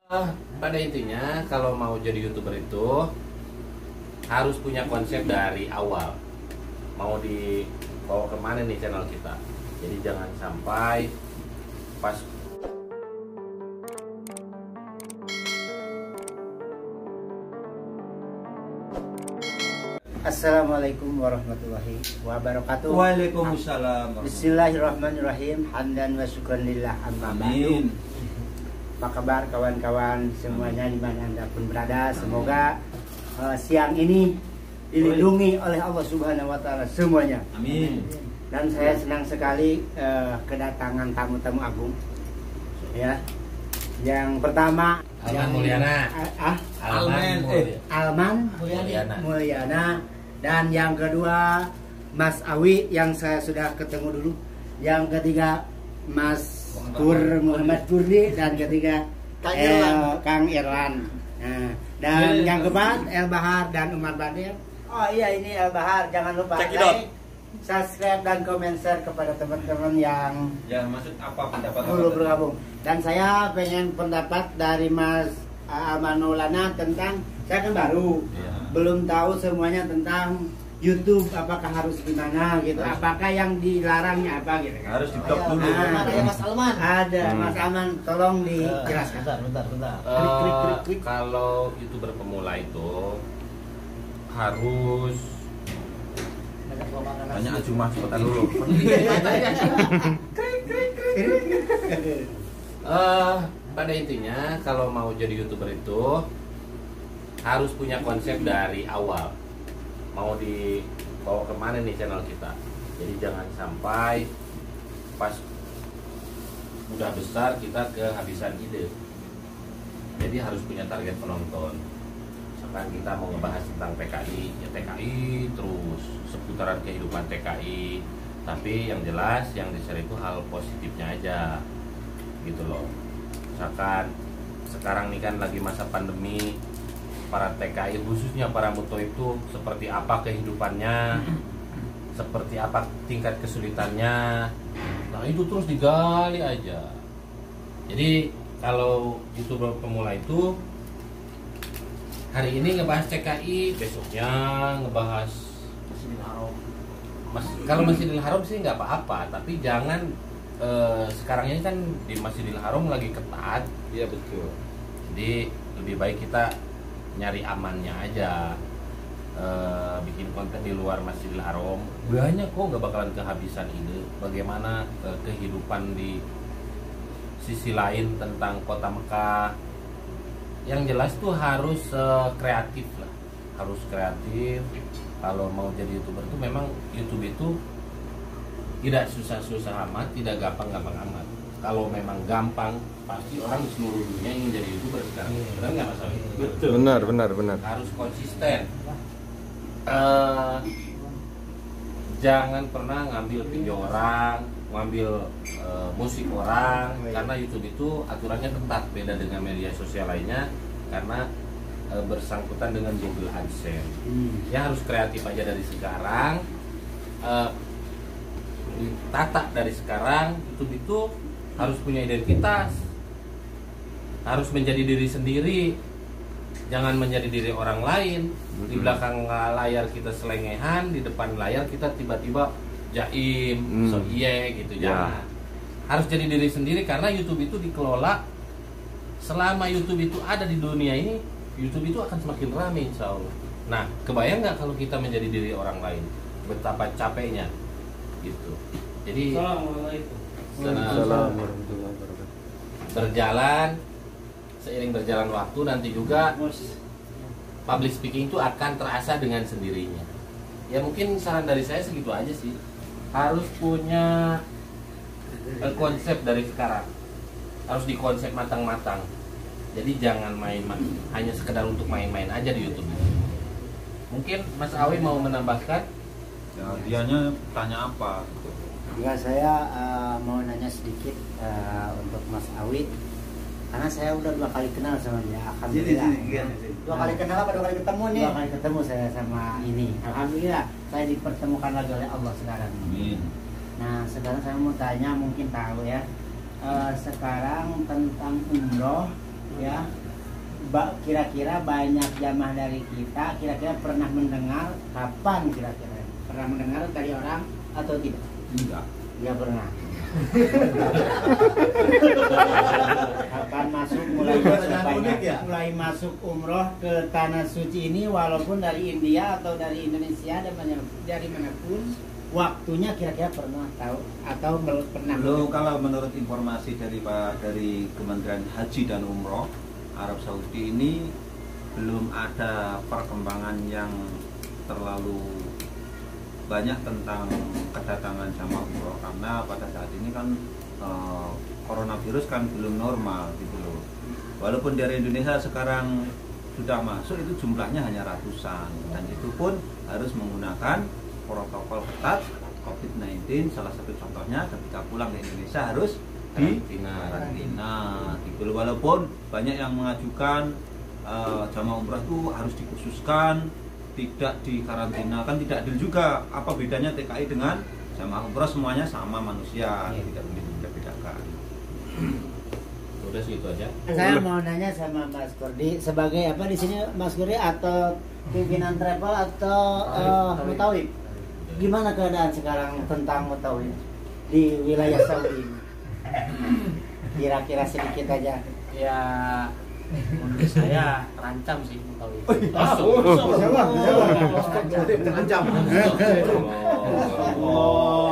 Pada intinya kalau mau jadi YouTuber itu harus punya konsep dari awal. Mau dibawa kemana nih channel kita. Jadi jangan sampai pas Assalamualaikum warahmatullahi wabarakatuh. Waalaikumsalam. Bismillahirrahmanirrahim. Hamdan wa syukran lillah amma ba'du. Amin. Apa kabar kawan-kawan semuanya di mana Anda pun berada? Semoga siang ini dilindungi oleh Allah Subhanahu wa taala semuanya. Amin. Dan saya senang sekali kedatangan tamu-tamu agung. Ya. Yang pertama Alman Mulyana. Alman Mulyana. Dan yang kedua Mas Awi yang saya sudah ketemu dulu. Yang ketiga Mas Muhammad Kurdi dan ketiga Kang Irwan. Nah, dan yang keempat El Bahar dan Umar Badir. Oh iya, ini El Bahar, jangan lupa like, subscribe dan komen share kepada teman-teman yang maksud apa pendapat dulu bergabung. Dan saya pengen pendapat dari Mas Alman Maulana tentang, saya kan baru, belum tahu semuanya tentang YouTube, apakah harus gimana gitu, apakah yang dilarangnya apa gitu kan. Harus di-blok dulu. Ada Mas Alman. Ada Mas Alman, tolong dijelaskan. Bentar. Kalau YouTuber pemula itu harus Tanya Ajumah sebentar dulu. Pada intinya kalau mau jadi YouTuber itu harus punya konsep dari awal. Mau dibawa kemana nih channel kita. Jadi jangan sampai pas udah besar kita kehabisan ide. Jadi harus punya target penonton. Misalkan kita mau ngebahas tentang TKI, ya TKI terus seputaran kehidupan TKI. Tapi yang jelas yang di-share itu hal positifnya aja, gitu loh. Misalkan sekarang nih kan lagi masa pandemi, para TKI khususnya para muto itu seperti apa kehidupannya, seperti apa tingkat kesulitannya. Nah itu terus digali aja. Jadi kalau YouTuber pemula itu hari ini ngebahas TKI, besoknya ngebahas kalau Masjidil Haram sih nggak apa-apa, tapi jangan sekarang ini kan di Masjidil Haram lagi ketat. Iya betul. Jadi lebih baik kita nyari amannya aja, bikin konten di luar Masjidil Haram. Banyak kok, nggak bakalan kehabisan ide bagaimana kehidupan di sisi lain tentang kota Mekah. Yang jelas tuh harus kreatif lah, harus kreatif. Kalau mau jadi YouTuber tuh memang YouTube itu tidak susah-susah amat, tidak gampang-gampang amat. Kalau memang gampang, pasti orang di seluruh dunia ingin jadi YouTuber sekarang. Benar nggak Mas Awi? Betul. Benar. Harus konsisten. Jangan pernah ngambil video orang, ngambil musik orang, karena YouTube itu aturannya ketat, beda dengan media sosial lainnya, karena bersangkutan dengan Google AdSense. Ya harus kreatif aja dari sekarang, ditata dari sekarang. YouTube itu harus punya identitas, harus menjadi diri sendiri, jangan menjadi diri orang lain. Di belakang layar kita selengehan, di depan layar kita tiba-tiba jaim, so iye gitu. Jangan. Harus jadi diri sendiri, karena YouTube itu dikelola. Selama YouTube itu ada di dunia ini, YouTube itu akan semakin ramai insya Allah. Nah, kebayang nggak kalau kita menjadi diri orang lain, betapa capeknya gitu. Jadi berjalan, seiring berjalan waktu nanti juga public speaking itu akan terasa dengan sendirinya. Ya mungkin saran dari saya segitu aja sih. Harus punya konsep dari sekarang, harus dikonsep matang-matang. Jadi jangan hanya sekedar untuk main-main aja di YouTube. Mungkin Mas Awi mau menambahkan? Ya, dianya tanya apa? Ya, saya mau nanya sedikit untuk Mas Awi, karena saya udah 2 kali kenal sama dia. Alhamdulillah. 2 kali kenal apa 2 kali ketemu nih? 2 kali ketemu saya sama ini. Alhamdulillah saya dipertemukan lagi oleh Allah sekarang. Amin. Nah sekarang saya mau tanya, mungkin tahu ya, sekarang tentang umroh ya, kira-kira banyak jamaah dari kita kira-kira pernah mendengar kapan kira-kira pernah mendengar dari orang atau tidak? Enggak pernah. Kapan masuk mulai masuk umroh ke tanah suci ini walaupun dari India atau dari Indonesia dan dari manapun waktunya kira-kira pernah tahu atau pernah? Kalau menurut informasi dari Kementerian Haji dan Umroh Arab Saudi ini belum ada perkembangan yang terlalu banyak tentang kedatangan jamaah umroh karena pada saat ini kan coronavirus kan belum normal gitu loh. Walaupun dari Indonesia sekarang sudah masuk itu jumlahnya hanya ratusan dan itu pun harus menggunakan protokol ketat COVID-19. Salah satu contohnya ketika pulang ke Indonesia harus di karantina gitu. Walaupun banyak yang mengajukan jamaah umrah itu harus dikhususkan tidak di karantina, kan tidak adil juga. Apa bedanya TKI dengan jamaah umrah? Semuanya sama manusia, tidak boleh dibedakan. Udah segitu aja. Saya mau nanya sama Mas Kurdi sebagai apa di sini Mas Kurdi atau pimpinan travel atau mutawif? Gimana keadaan sekarang tentang mutawif di wilayah Saudi? Kira-kira sedikit aja. Ya menurut saya terancam sih mutawif. Terancam.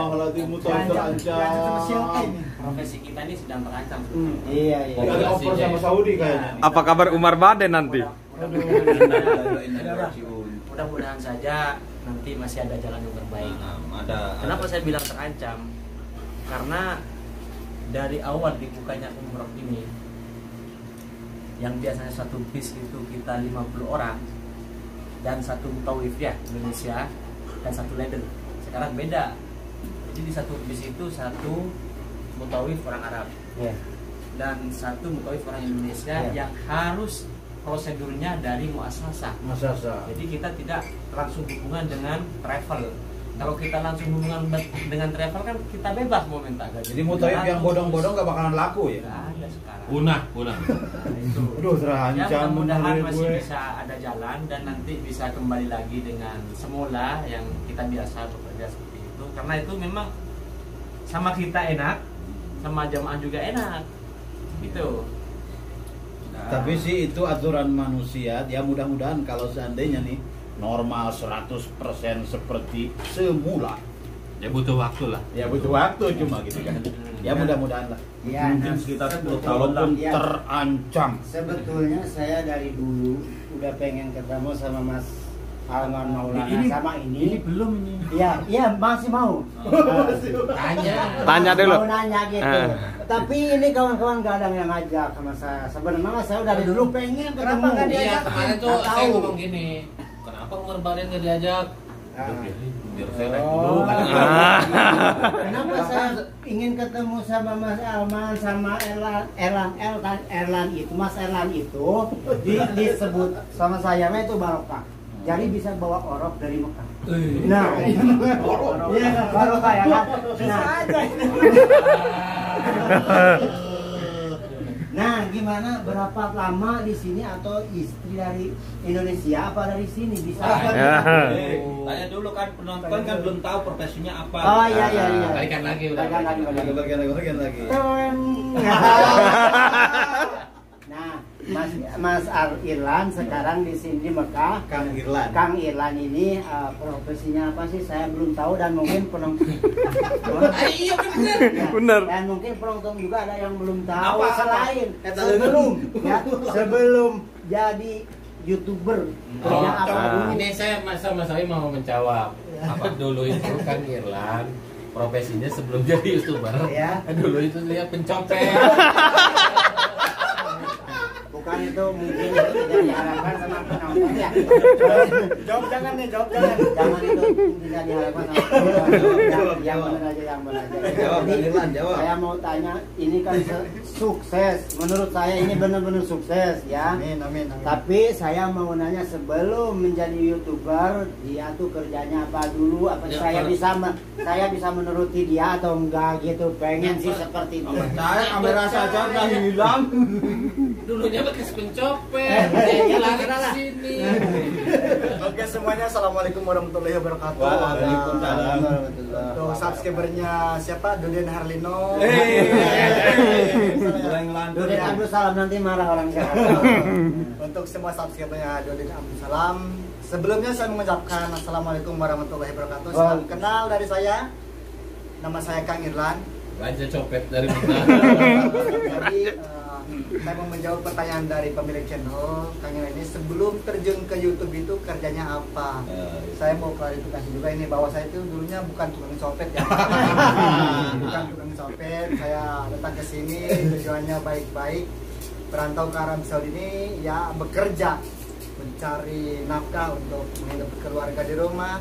Kalau di mutawif terancam. Profesi kita ini sedang terancam. Iya. Ada offer sama Saudi kayaknya. Apa kabar Umar Bade nanti? Mudah-mudahan saja nanti masih ada jalan yang terbaik. Kenapa saya bilang terancam? Karena dari awal dibukanya umroh ini, yang biasanya satu bis itu kita 50 orang dan satu mutawif ya Indonesia dan satu leader. Sekarang beda. Jadi di satu bis itu satu mutawif orang Arab dan satu mutawif orang Indonesia yang harus prosedurnya dari muasasah. Jadi kita tidak langsung hubungan dengan travel. Kalau kita langsung hubungan dengan travel kan kita bebas mau minta gaji. Jadi mutawif yang bodong-bodong gak bakalan laku ya? Nggak ada sekarang. Punah. Nah, itu. Ya, mudah-mudahan masih bisa ada jalan dan nanti bisa kembali lagi dengan semula yang kita biasa bekerja seperti itu. Karena itu memang sama kita enak, sama jamaah juga enak. Gitu. Tapi sih itu aturan manusia. Ya mudah-mudahan kalau seandainya nih normal 100% seperti semula. Ya butuh waktu lah. Ya butuh waktu cuma gitu kan. Ya mudah-mudahan lah. Ya, Mungkin sekitar 10 tahun lah. Terancam. Sebetulnya saya dari dulu udah pengen ketemu sama Mas Alman Maulana sama ini belum ini. Iya masih mau. Tanya dulu. Mau nanya gitu. Tapi ini kawan-kawan gak ada yang ngajak sama saya. Sebenarnya saya udah dari dulu pengen ketemu. Kenapa nggak Iya, diajak? kemarin tuh Nggak saya tahu. ngomong gini, kenapa Umar Bade nggak diajak? Biar saya naik Oh. dulu. Kenapa saya ingin ketemu sama Mas Alman sama Erlan itu Mas Erlan itu disebut sama saya itu barokah. Jadi bisa bawa orok dari Mekah. Nah, iya barokah ya kan. Nah, gimana berapa lama di sini atau istri dari Indonesia apa dari sini bisa? Tanya dulu kan penonton kan belum tahu profesinya apa. Oh iya. Balikan lagi udah. Bagian lagi. Nah, Mas Irlan sekarang di sini di Mekah. Kang Irlan ini profesinya apa sih? Saya belum tahu dan mungkin penonton. Iya Bener. Dan mungkin penonton juga ada yang belum tahu. Apa? Selain sebelum jadi YouTuber. Kerja apa dulu? Ini saya Mas Awi mau menjawab. Apa dulu itu kan Irlan profesinya sebelum jadi YouTuber. Ya. Dulu itu dia pencopet. Bukan itu mungkin itu tidak diharapkan sama penonton ya. Jangan itu tidak diharapkan sama penonton. Yang benar aja. Jawab. Saya mau tanya, ini kan sukses. Menurut saya ini benar-benar sukses ya. Amin. Tapi saya mau nanya sebelum menjadi YouTuber, dia tuh kerjanya apa dulu? Apa Ya, saya bisa menuruti dia atau enggak gitu? Pengen sih seperti itu. Saya kamera saja udah hilang. Dulunya artis pencopet. Dia lari ke sini. Oke semuanya, assalamualaikum warahmatullahi wabarakatuh. Waalaikumsalam. Untuk subscribernya siapa? Duden Harlino. Duden Abdul Salam, nanti marah orang Jakarta. Untuk semua subscribernya Duden Abdul Salam, sebelumnya saya mengucapkan assalamualaikum warahmatullahi wabarakatuh. Salam kenal dari saya. Nama saya Kang Irlan. Raja copet dari mana? Jadi saya mau menjawab pertanyaan dari pemilik channel Kang Irlan ini. Sebelum terjun ke YouTube itu kerjanya apa? Saya mau klarifikasi juga ini bahwa saya itu dulunya bukan tukang copet ya. Bukan tukang copet. Saya datang ke sini tujuannya baik-baik. Perantau ke Arab Saudi ini ya bekerja, mencari nafkah untuk menghidupi keluarga di rumah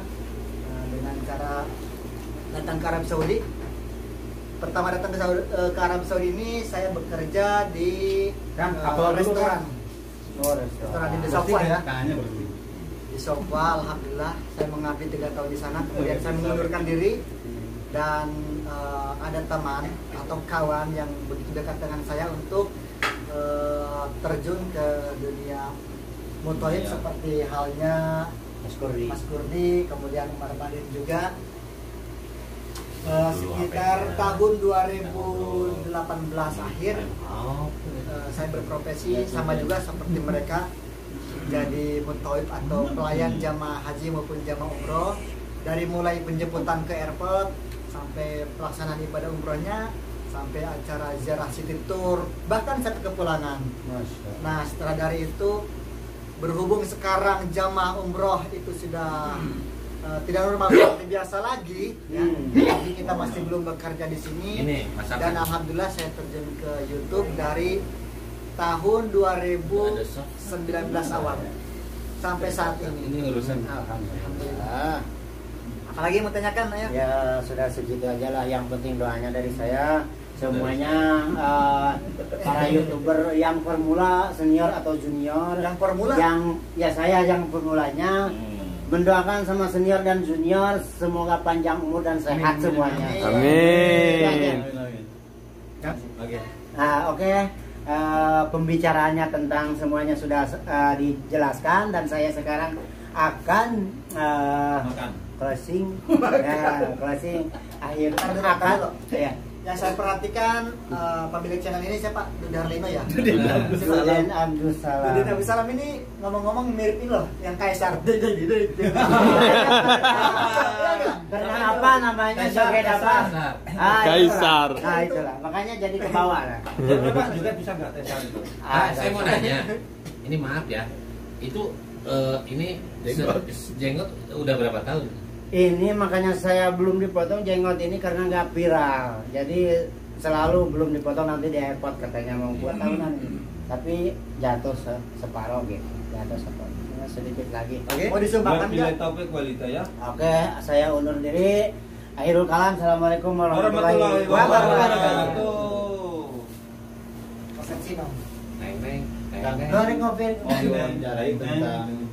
dengan cara datang ke Arab Saudi. Pertama datang ke Arab Saudi ini saya bekerja di restoran. Restoran di Sofwa ya. Di Sofwa, alhamdulillah saya mengabdi 3 tahun di sana. Kemudian saya mengundurkan diri dan ada teman atau kawan yang begitu dekat dengan saya untuk terjun ke dunia mutoid seperti halnya Mas Kurdi, kemudian Umar Badin juga. Sekitar tahun 2018 akhir saya berprofesi sama juga seperti mereka jadi mutoib atau pelayan jamaah haji maupun jamaah umroh, dari mulai penjemputan ke airport sampai pelaksanaan ibadah umrohnya sampai acara ziarah city tour bahkan sampai kepulangan. Nah setelah dari itu berhubung sekarang jamaah umroh itu sudah tidak normal seperti biasa lagi ya. Jadi kita masih belum bekerja di sini. Dan alhamdulillah saya terjun ke YouTube dari tahun 2019 awal sampai saat ini. Ini urusan Alhamdulillah. Apalagi mau tanyakan ya? Ya sudah segitu aja lah. Yang penting doanya dari saya. Semuanya para YouTuber yang formula senior atau junior. Yang formula? Yang ya saya yang formulanya. Mendoakan sama senior dan junior semoga panjang umur dan sehat semuanya. Amin. Oke. Oke. Pembicaraannya tentang semuanya sudah dijelaskan dan saya sekarang akan closing. Closing akhir akan ya. Yang saya perhatikan pemilik channel ini siapa? Duden Harlino ya? Duden Abdul Salam. Duden Abdul Salam ini ngomong-ngomong mirip ini loh, yang Kaisar. Karena apa namanya sebagai apa? Kaisar. Nah itulah, makanya jadi ke bawah lah. Bapak juga bisa nggak Kaisar itu? Saya mau nanya, ini maaf ya, itu ini jenggot udah berapa tahun? Ini makanya saya belum dipotong jenggot ini karena nggak viral. Jadi selalu belum dipotong, nanti di airport katanya mau buat tahunan. Tapi jatuh separuh gitu. Jatuh separuh. Sedikit lagi. Oke. Mau disumbangkan Bila topik kualitas ya. Oke, saya undur diri. Akhirul kalam. Assalamualaikum warahmatullahi wabarakatuh. Neng. Goreng kopi. Wawancarai tentang